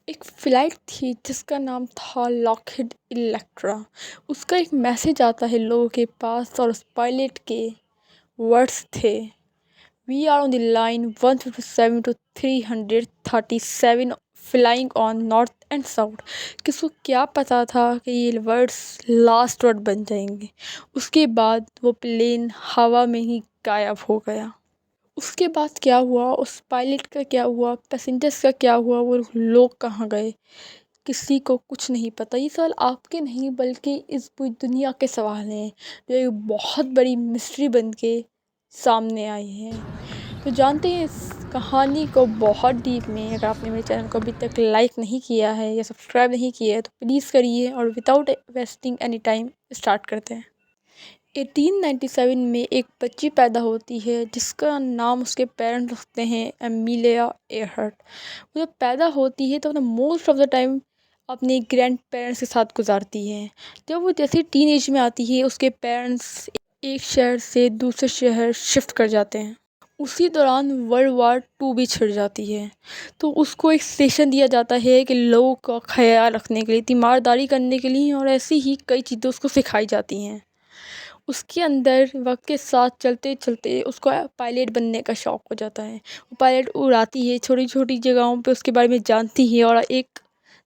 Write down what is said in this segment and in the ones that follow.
ایک فلائٹ تھی جس کا نام تھا لاکہیڈ الیکٹرا۔ اس کا ایک میسج آتا ہے لوگوں کے پاس اور اس پائلٹ کے ورڈز تھے: "we are on the line 157 to 337 flying on north and south". کس کو کیا پتا تھا کہ یہ ورڈز لاسٹ ورڈ بن جائیں گے۔ اس کے بعد وہ پلین ہوا میں ہی غائب ہو گیا۔ اس کے بعد کیا ہوا، اس پائلٹ کا کیا ہوا، پیسنجرز کا کیا ہوا، وہ لوگ کہاں گئے، کسی کو کچھ نہیں پتہ۔ یہ سوال آپ کے نہیں بلکہ اس پوری دنیا کے سوال ہیں جو ایک بہت بڑی مسٹری بن کے سامنے آئی ہیں۔ تو جانتے ہیں اس کہانی کو بہت ڈیپ میں۔ اگر آپ نے میرے چینل کو ابھی تک لائک نہیں کیا ہے یا سبسکرائب نہیں کیا ہے تو پلیز کریے، اور without wasting any time start کرتے ہیں۔ 1897 میں ایک بچی پیدا ہوتی ہے جس کا نام اس کے پیرنٹس رکھتے ہیں ایمیلیا ایئرہارٹ۔ وہ جب پیدا ہوتی ہے تو موسٹ آف دا ٹائم اپنے گرینڈ پیرنٹس کے ساتھ گزارتی ہے۔ جب وہ جیسے ٹین ایج میں آتی ہے اس کے پیرنٹس ایک شہر سے دوسرے شہر شفٹ کر جاتے ہیں۔ اسی دوران ورلڈ وار 2 بھی چھڑ جاتی ہے، تو اس کو ایک اسٹیشن دیا جاتا ہے کہ لوگوں کا خیال رکھنے کے لیے، تیمارداری کرنے کے لیے، اور ایسی ہی کئی چیزیں اس کو سکھائی جاتی ہیں۔ اس کے اندر وقت کے ساتھ چلتے چلتے اس کو پائلٹ بننے کا شوق ہو جاتا ہے۔ وہ پائلٹ اڑاتی ہے، چھوٹی چھوٹی جگہوں پہ اس کے بارے میں جانتی ہے، اور ایک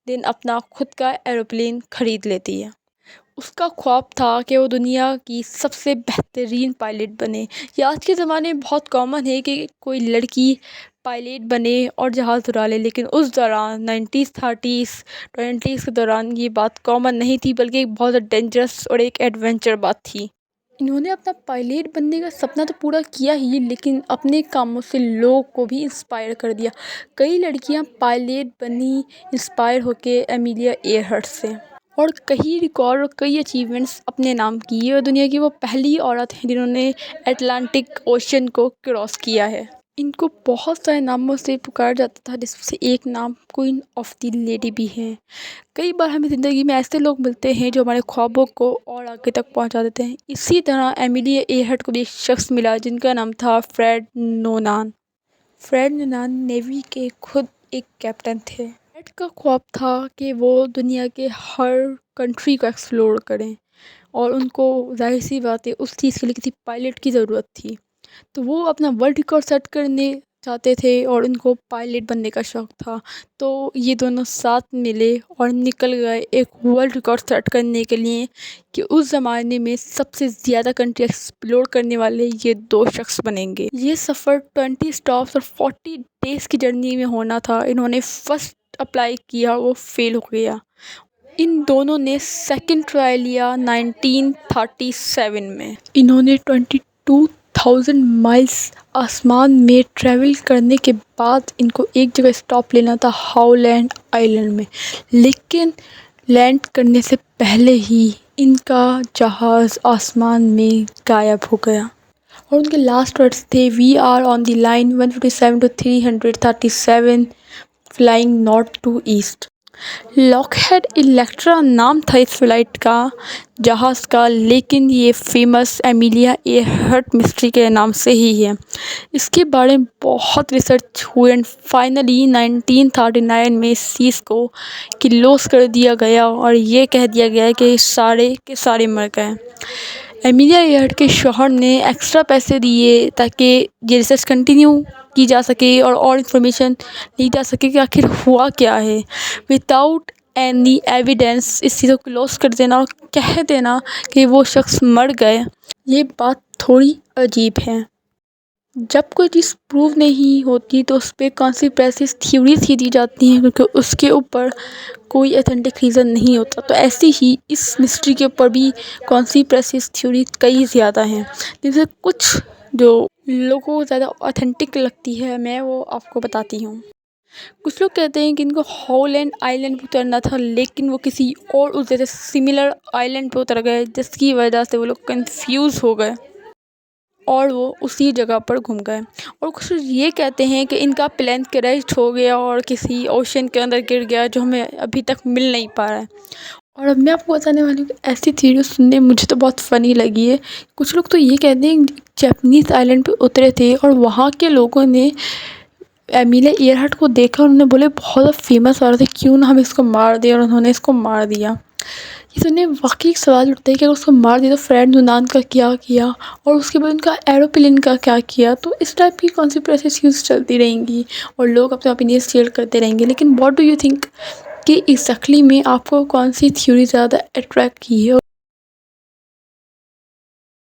دن اپنا خود کا ایروپلین خرید لیتی ہے۔ اس کا خواب تھا کہ وہ دنیا کی سب سے بہترین پائلٹ بنے۔ یہ آج کے زمانے میں بہت کامن ہے کہ کوئی لڑکی پائلٹ بنے اور جہاز اڑا لے، لیکن اس دوران 90s 30s 20s کے دوران یہ بات کامن نہیں تھی، بلکہ ایک بہت ڈینجرس اور ایک ایڈونچر بات تھی۔ انہوں نے اپنا پائلٹ بننے کا سپنا تو پورا کیا ہی، لیکن اپنے کاموں سے لوگوں کو بھی انسپائر کر دیا۔ کئی لڑکیاں پائلٹ بنی انسپائر ہو کے ایمیلیا ایئرہارٹ سے، اور کئی ریکارڈ اور کئی اچیومنٹس اپنے نام کی۔ یہ دنیا کی وہ پہلی عورت ہیں جنہوں نے اٹلانٹک اوشین کو کراس کیا ہے۔ ان کو بہت سارے ناموں سے پکارا جاتا تھا، جس میں سے ایک نام کوئین آف دی لیڈی بھی ہے۔ کئی بار ہمیں زندگی میں ایسے لوگ ملتے ہیں جو ہمارے خوابوں کو اور آگے تک پہنچا دیتے ہیں۔ اسی طرح ایمیلیا ایئرہارٹ کو بھی ایک شخص ملا جن کا نام تھا فریڈ نونان۔ فریڈ نونان نیوی کے خود ایک کیپٹن تھے۔ فریڈ کا خواب تھا کہ وہ دنیا کے ہر کنٹری کو ایکسپلور کریں، اور ان کو ظاہر سی بات ہے اس چیز کے لیے کسی پائلٹ کی ضرورت تھی۔ تو وہ اپنا ورلڈ ریکارڈ سیٹ کرنے چاہتے تھے اور ان کو پائلٹ بننے کا شوق تھا۔ تو یہ دونوں ساتھ ملے اور نکل گئے ایک ورلڈ ریکارڈ سیٹ کرنے کے لیے کہ اس زمانے میں سب سے زیادہ کنٹری ایکسپلور کرنے والے یہ 2 شخص بنیں گے۔ یہ سفر 20 اسٹاپس اور 40 ڈیز کی جرنی میں ہونا تھا۔ انہوں نے فرسٹ اپلائی کیا، وہ فیل ہو گیا۔ ان دونوں نے سیکنڈ ٹرائی لیا 1937 میں۔ انہوں نے 22,000 مائلز آسمان میں ٹریول کرنے کے بعد ان کو ایک جگہ اسٹاپ لینا تھا، ہاؤلینڈ آئلینڈ میں، لیکن لینڈ کرنے سے پہلے ہی ان کا جہاز آسمان میں غائب ہو گیا، اور ان کے لاسٹ ورڈز تھے: "we are on the line 157 to 337 flying north to east". Lockheed Electra نام تھا اس فلائٹ کا، جہاز کا، لیکن یہ فیمس ایمیلیا ایئرہارٹ مسٹری کے نام سے ہی ہے۔ اس کے بارے میں بہت ریسرچ ہوئی، اینڈ فائنلی 1939 میں اس چیز کو کلوز کر دیا گیا اور یہ کہہ دیا گیا کہ سارے کے سارے مر گئے۔ ایمیلیا ایئرہارٹ کے شوہر نے ایکسٹرا پیسے دیے تاکہ یہ ریسرچ کنٹینیو کی جا سکے اور انفارمیشن لی جا سکے کہ آخر ہوا کیا ہے۔ وداؤٹ اینی ایویڈینس اس چیز کو کلوز کر دینا اور کہہ دینا کہ وہ شخص مر گئے، یہ بات تھوڑی عجیب ہے۔ جب کوئی چیز پروو نہیں ہوتی تو اس پہ کانسپریسی تھیوریز ہی دی جاتی ہیں، کیونکہ اس کے اوپر کوئی ایتھینٹک ریزن نہیں ہوتا۔ تو ایسی ہی اس مسٹری کے اوپر بھی کانسپریسی تھیوری کئی زیادہ ہیں، جن سے کچھ جو لوگوں کو زیادہ ایتھینٹک لگتی ہے میں وہ آپ کو بتاتی ہوں۔ کچھ لوگ کہتے ہیں کہ ان کو ہاؤلینڈ آئلینڈ پہ اترنا تھا، لیکن وہ کسی اور اس جیسے سملر آئلینڈ پہ اتر گئے، جس کی وجہ سے وہ لوگ کنفیوز ہو گئے اور وہ اسی جگہ پر گم گئے۔ اور کچھ یہ کہتے ہیں کہ ان کا پلین کریش ہو گیا اور کسی اوشین کے اندر گر گیا، جو ہمیں ابھی تک مل نہیں پا رہا ہے۔ اور اب میں آپ کو بتانے والی ہوں کہ ایسی تھیوری سننے مجھے تو بہت فنی لگی ہے۔ کچھ لوگ تو یہ کہتے ہیں جیپنیز آئلینڈ پہ اترے تھے اور وہاں کے لوگوں نے ایمیلیا ایئرہارٹ کو دیکھا، انہوں نے بولے بہت زیادہ فیمس ہو رہا تھا، کیوں نہ ہم اس کو مار دیں، اور انہوں نے اس کو مار دیا۔ یہ سننے واقعی ایک سوال اٹھتا ہے کہ اگر اس کو مار دیا تو فرینڈ یونان کا کیا کیا، اور اس کے بعد ان کا ایروپلین کا کیا کیا۔ تو اس ٹائپ کی کانسپریسی تھیوریز چلتی رہیں گی اور لوگ اپنے اوپینینس شیئر کرتے رہیں گے، لیکن واٹ ڈو یو تھنک کہ ایگزیکٹلی میں آپ کو کون سی تھیوری زیادہ اٹریکٹ کی ہے؟